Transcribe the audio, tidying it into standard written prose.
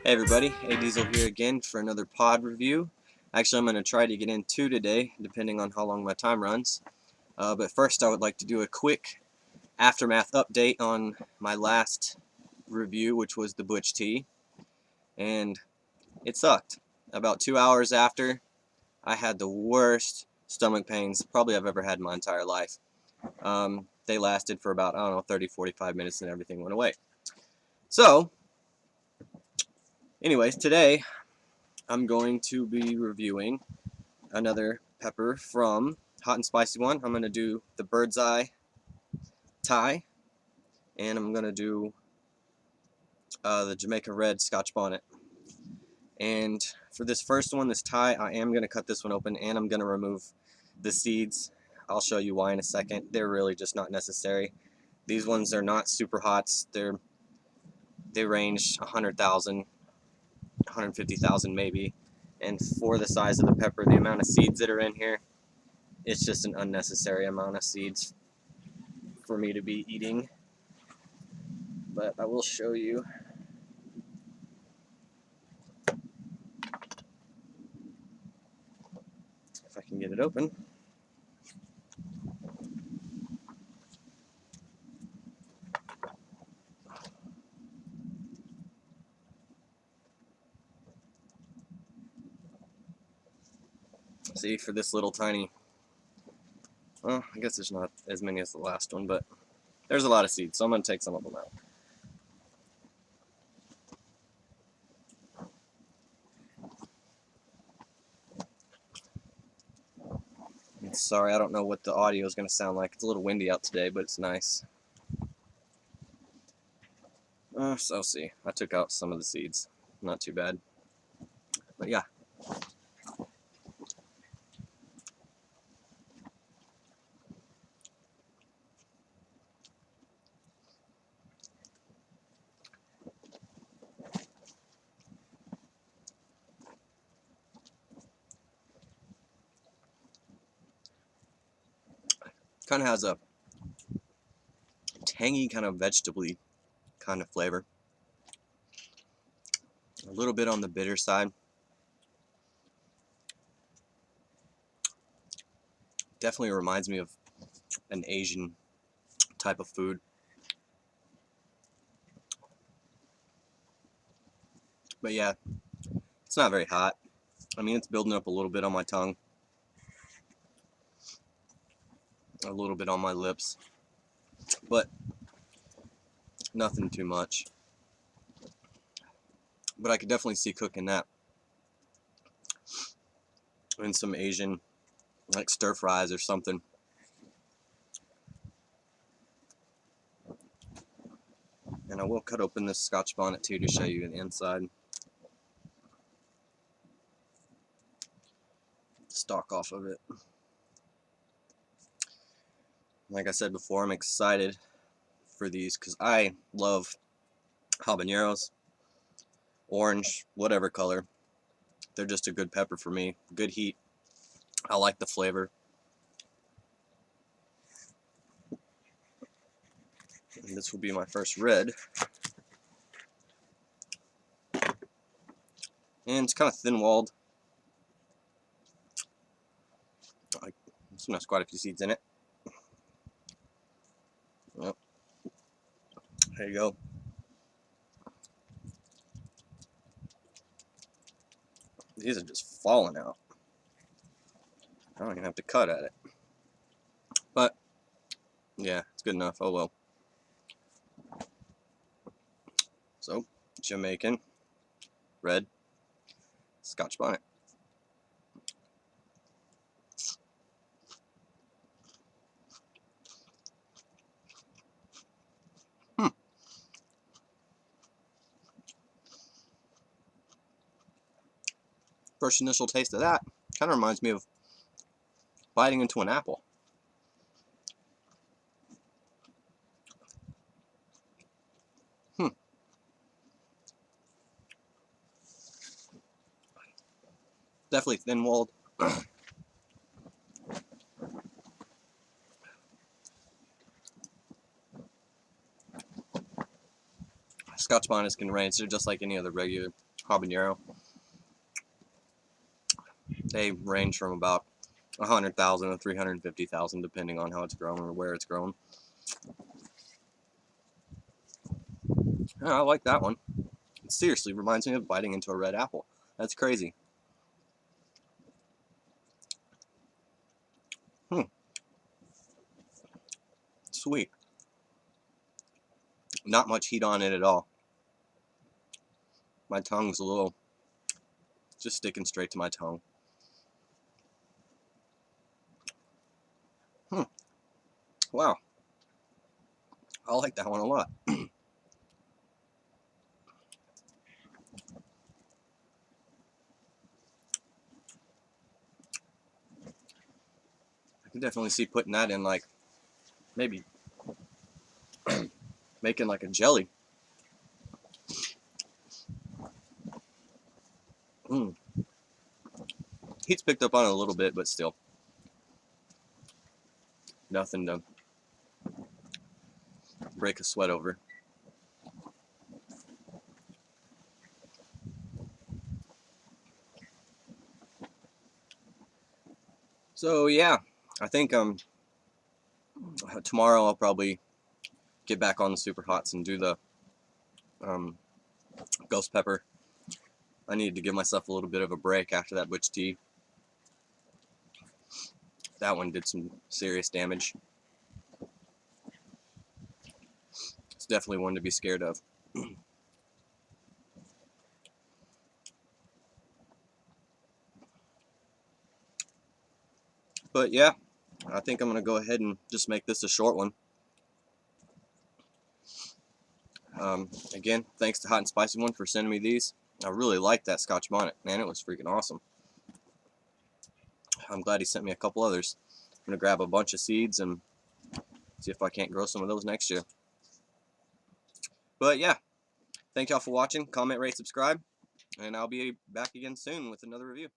Hey everybody, A Diesel here again for another pod review. Actually, I'm going to try to get in two today, depending on how long my time runs. But first, I would like to do a quick aftermath update on my last review, which was the Butch tea. And it sucked. About 2 hours after, I had the worst stomach pains probably I've ever had in my entire life. They lasted for about, 30-45 minutes and everything went away. So, anyways, today I'm going to be reviewing another pepper from Hot and Spicy one. I'm going to do the Bird's Eye Thai, and I'm going to do the Jamaican Red Scotch Bonnet. And for this first one, this Thai, I am going to cut this one open, and I'm going to remove the seeds. I'll show you why in a second. They're really just not necessary. These ones are not super hots. They range 100,000, 150,000 maybe. And for the size of the pepper, the amount of seeds that are in here, it's just an unnecessary amount of seeds for me to be eating. But I will show you. If I can get it open. See, for this little tiny, well, I guess there's not as many as the last one, but there's a lot of seeds, so I'm going to take some of them out. And sorry, I don't know what the audio is going to sound like. It's a little windy out today, but it's nice. So see, I took out some of the seeds. Not too bad. But yeah. Kind of has a tangy kind of vegetable-y kind of flavor. A little bit on the bitter side. Definitely reminds me of an Asian type of food. But yeah, it's not very hot. I mean, it's building up a little bit on my tongue. A little bit on my lips. But nothing too much. But I could definitely see cooking that in some Asian, like stir fries or something. And I will cut open this Scotch bonnet too to show you the inside. Stalk off of it. Like I said before, I'm excited for these because I love habaneros, orange, whatever color. They're just a good pepper for me. Good heat. I like the flavor. And this will be my first red. And it's kind of thin-walled. This one has quite a few seeds in it. Yep. There you go. These are just falling out. I don't even have to cut at it. But, yeah, it's good enough. Oh well. So, Jamaican Red Scotch Bonnet. First initial taste of that kind of reminds me of biting into an apple. Definitely thin-walled. Scotch bonnets can range. They're just like any other regular habanero. They range from about 100,000 to 350,000 depending on how it's grown or where it's grown. I like that one. It seriously reminds me of biting into a red apple. That's crazy. Sweet. Not much heat on it at all. My tongue's a little, just sticking straight to my tongue. Wow. I like that one a lot. I can definitely see putting that in, like, maybe making like a jelly. Heat's picked up on it a little bit, but still nothing to break a sweat over. So yeah, I think tomorrow I'll probably get back on the super hots and do the ghost pepper. I needed to give myself a little bit of a break after that butch tea. That one did some serious damage. It's definitely one to be scared of. But yeah, I think I'm going to go ahead and just make this a short one. Again, thanks to Hot and Spicy One for sending me these. I really liked that Scotch Bonnet. Man, it was freaking awesome. I'm glad he sent me a couple others. I'm going to grab a bunch of seeds and see if I can't grow some of those next year. But yeah, thank y'all for watching. Comment, rate, subscribe, and I'll be back again soon with another review.